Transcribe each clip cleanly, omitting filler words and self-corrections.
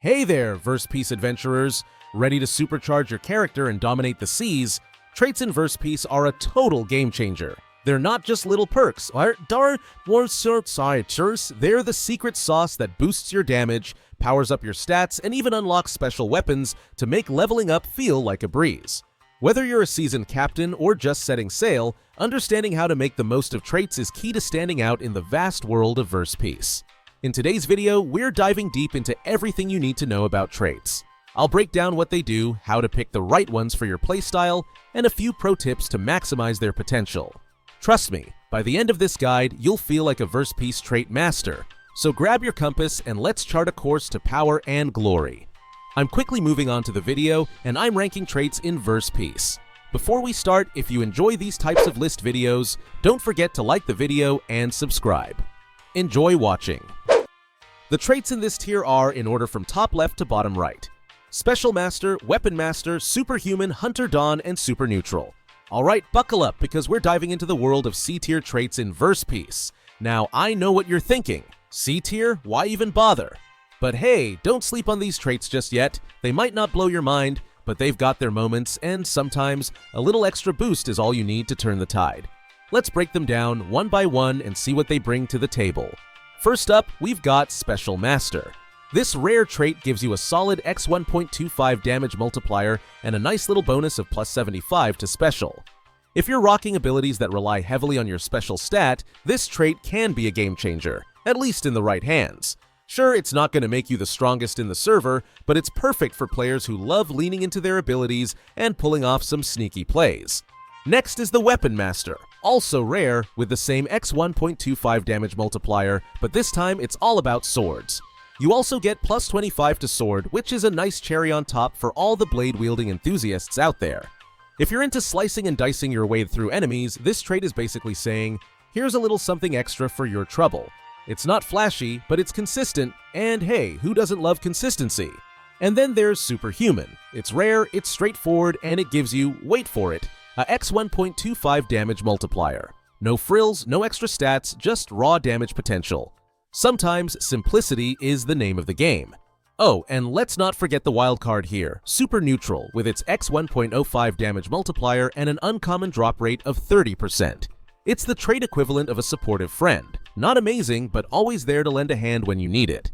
Hey there, Verse Peace adventurers! Ready to supercharge your character and dominate the seas? Traits in Verse Peace are a total game changer. They're not just little perks, they're the secret sauce that boosts your damage, powers up your stats, and even unlocks special weapons to make leveling up feel like a breeze. Whether you're a seasoned captain or just setting sail, understanding how to make the most of traits is key to standing out in the vast world of Verse Peace. In today's video, we're diving deep into everything you need to know about traits. I'll break down what they do, how to pick the right ones for your playstyle, and a few pro tips to maximize their potential. Trust me, by the end of this guide, you'll feel like a Verse Peace trait master. So grab your compass and let's chart a course to power and glory. I'm quickly moving on to the video, and I'm ranking traits in Verse Peace. Before we start, if you enjoy these types of list videos, don't forget to like the video and subscribe. Enjoy watching. The traits in this tier are in order from top left to bottom right: Special Master, Weapon Master, Superhuman, Hunter Dawn, and Super Neutral. Alright, buckle up because we're diving into the world of C-tier traits in Verse Peace. Now, I know what you're thinking. C-tier? Why even bother? But hey, don't sleep on these traits just yet. They might not blow your mind, but they've got their moments, and sometimes a little extra boost is all you need to turn the tide. Let's break them down one by one and see what they bring to the table. First up, we've got Special Master. This rare trait gives you a solid x 1.25 damage multiplier and a nice little bonus of plus 75 to special. If you're rocking abilities that rely heavily on your special stat, this trait can be a game changer, at least in the right hands. Sure, it's not going to make you the strongest in the server, but it's perfect for players who love leaning into their abilities and pulling off some sneaky plays. Next is the Weapon Master, also rare with the same x 1.25 damage multiplier, but this time it's all about swords. You also get plus 25 to sword, which is a nice cherry on top for all the blade-wielding enthusiasts out there. If you're into slicing and dicing your way through enemies, this trait is basically saying, here's a little something extra for your trouble. It's not flashy, but it's consistent, and hey, who doesn't love consistency? And then there's Superhuman. It's rare, it's straightforward, and it gives you, wait for it, a x 1.25 damage multiplier. No frills, no extra stats, just raw damage potential. Sometimes simplicity is the name of the game. Oh, and let's not forget the wild card here, Super Neutral, with its x 1.05 damage multiplier and an uncommon drop rate of 30%. It's the trait equivalent of a supportive friend. Not amazing, but always there to lend a hand when you need it.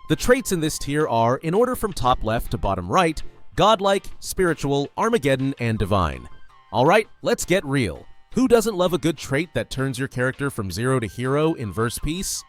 The traits in this tier are, in order from top left to bottom right, Godlike, Spiritual, Armageddon, and Divine. Alright, let's get real. Who doesn't love a good trait that turns your character from zero to hero in Verse Peace?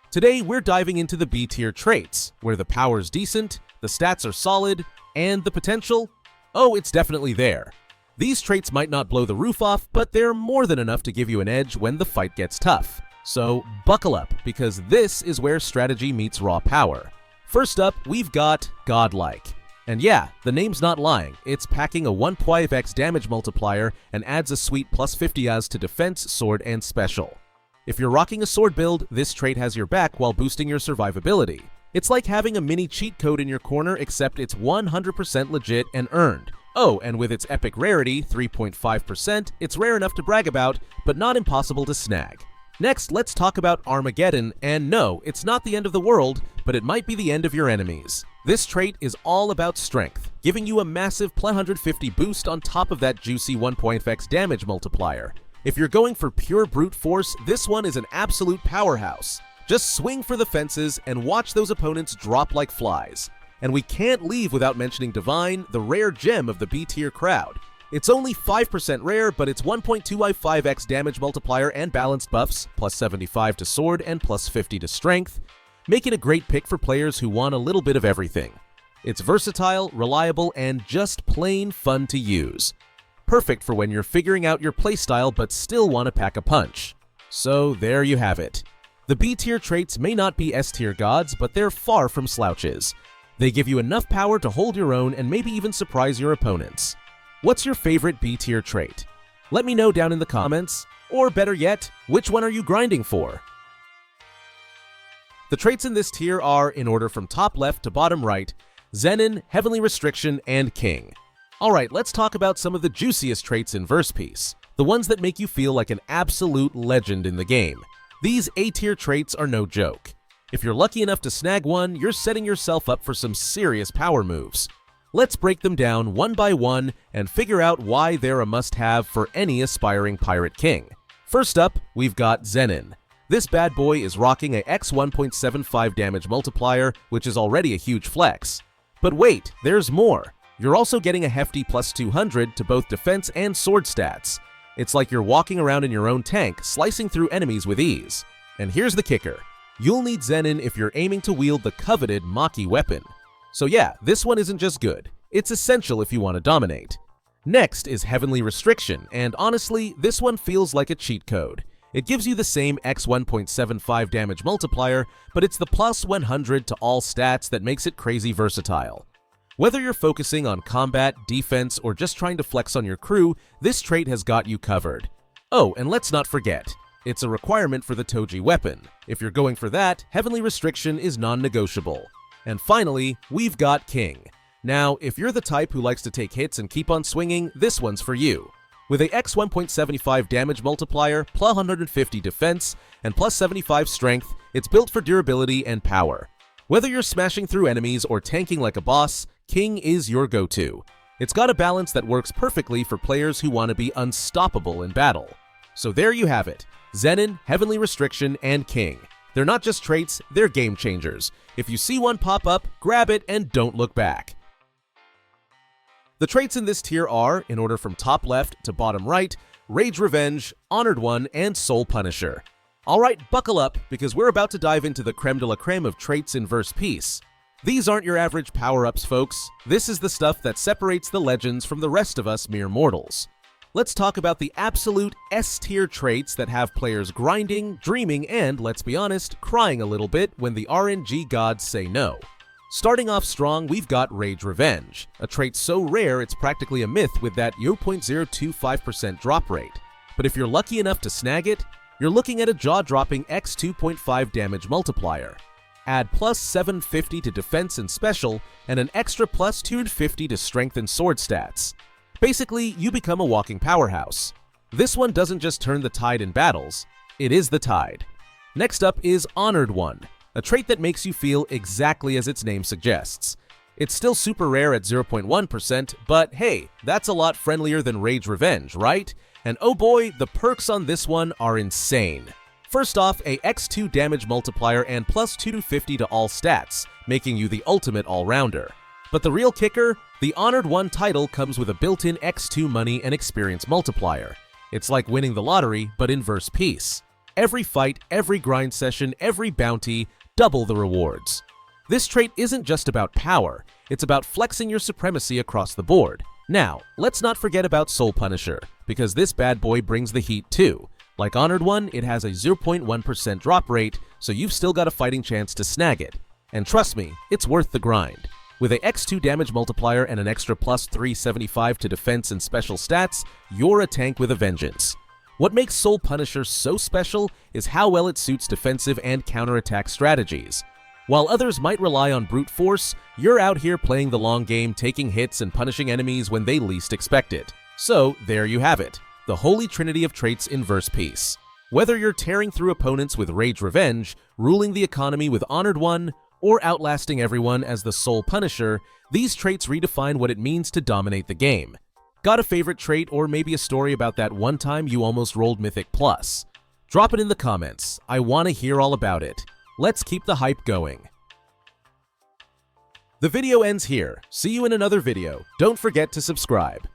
Today, we're diving into the B-tier traits, where the power's decent, the stats are solid, and the potential? Oh, it's definitely there. These traits might not blow the roof off, but they're more than enough to give you an edge when the fight gets tough. So, buckle up, because this is where strategy meets raw power. First up, we've got Godlike. And yeah, the name's not lying, it's packing a 1.5x damage multiplier and adds a sweet plus 50 as to defense, sword, and special. If you're rocking a sword build, this trait has your back while boosting your survivability. It's like having a mini cheat code in your corner, except it's 100% legit and earned. Oh, and with its epic rarity, 3.5%, it's rare enough to brag about, but not impossible to snag. Next, let's talk about Armageddon, and no, it's not the end of the world, but it might be the end of your enemies. This trait is all about strength, giving you a massive plus 150 boost on top of that juicy 1.5x damage multiplier. If you're going for pure brute force, this one is an absolute powerhouse. Just swing for the fences and watch those opponents drop like flies. And we can't leave without mentioning Divine, the rare gem of the B-tier crowd. It's only 5% rare, but its 1.25x damage multiplier and balanced buffs, plus 75 to sword and plus 50 to strength, make it a great pick for players who want a little bit of everything. It's versatile, reliable, and just plain fun to use. Perfect for when you're figuring out your playstyle but still want to pack a punch. So there you have it. The B-tier traits may not be S-tier gods, but they're far from slouches. They give you enough power to hold your own and maybe even surprise your opponents. What's your favorite B-tier trait? Let me know down in the comments, or better yet, which one are you grinding for? The traits in this tier are, in order from top left to bottom right, Zenin, Heavenly Restriction, and King. Alright, let's talk about some of the juiciest traits in Verse Peace, the ones that make you feel like an absolute legend in the game. These A-tier traits are no joke. If you're lucky enough to snag one, you're setting yourself up for some serious power moves. Let's break them down one by one and figure out why they're a must-have for any aspiring Pirate King. First up, we've got Zenin. This bad boy is rocking a x 1.75 damage multiplier, which is already a huge flex. But wait, there's more. You're also getting a hefty plus 200 to both defense and sword stats. It's like you're walking around in your own tank, slicing through enemies with ease. And here's the kicker. You'll need Zenin if you're aiming to wield the coveted Maki weapon. So yeah, this one isn't just good. It's essential if you want to dominate. Next is Heavenly Restriction, and honestly, this one feels like a cheat code. It gives you the same x 1.75 damage multiplier, but it's the plus 100 to all stats that makes it crazy versatile. Whether you're focusing on combat, defense, or just trying to flex on your crew, this trait has got you covered. Oh, and let's not forget, it's a requirement for the Toji weapon. If you're going for that, Heavenly Restriction is non-negotiable. And finally, we've got King. Now, if you're the type who likes to take hits and keep on swinging, this one's for you. With a x 1.75 damage multiplier, plus 150 defense, and plus 75 strength, it's built for durability and power. Whether you're smashing through enemies or tanking like a boss, King is your go-to. It's got a balance that works perfectly for players who want to be unstoppable in battle. So there you have it. Zenin, Heavenly Restriction, and King. They're not just traits, they're game changers. If you see one pop up, grab it and don't look back. The traits in this tier are, in order from top left to bottom right, Rage Revenge, Honored One, and Soul Punisher. Alright, buckle up, because we're about to dive into the creme de la creme of traits in Verse Peace. These aren't your average power-ups, folks. This is the stuff that separates the legends from the rest of us mere mortals. Let's talk about the absolute S-tier traits that have players grinding, dreaming, and, let's be honest, crying a little bit when the RNG gods say no. Starting off strong, we've got Rage Revenge, a trait so rare it's practically a myth with that 0.025% drop rate. But if you're lucky enough to snag it, you're looking at a jaw-dropping x 2.5 damage multiplier. Add plus 750 to defense and special, and an extra plus 250 to strength and sword stats. Basically, you become a walking powerhouse. This one doesn't just turn the tide in battles, it is the tide. Next up is Honored One, a trait that makes you feel exactly as its name suggests. It's still super rare at 0.1%, but hey, that's a lot friendlier than Rage Revenge, right? And oh boy, the perks on this one are insane. First off, a x2 damage multiplier and plus 250 to all stats, making you the ultimate all-rounder. But the real kicker, the Honored One title comes with a built-in x2 money and experience multiplier. It's like winning the lottery, but in Verse Peace. Every fight, every grind session, every bounty, double the rewards. This trait isn't just about power, it's about flexing your supremacy across the board. Now, let's not forget about Soul Punisher, because this bad boy brings the heat too. Like Honored One, it has a 0.1% drop rate, so you've still got a fighting chance to snag it. And trust me, it's worth the grind. With a x2 damage multiplier and an extra plus 375 to defense and special stats, you're a tank with a vengeance. What makes Soul Punisher so special is how well it suits defensive and counterattack strategies. While others might rely on brute force, you're out here playing the long game, taking hits and punishing enemies when they least expect it. So there you have it, the holy trinity of traits in Verse Peace. Whether you're tearing through opponents with Rage Revenge, ruling the economy with Honored One, or outlasting everyone as the Soul Punisher, these traits redefine what it means to dominate the game. Got a favorite trait or maybe a story about that one time you almost rolled Mythic Plus? Drop it in the comments, I want to hear all about it. Let's keep the hype going. The video ends here. See you in another video. Don't forget to subscribe.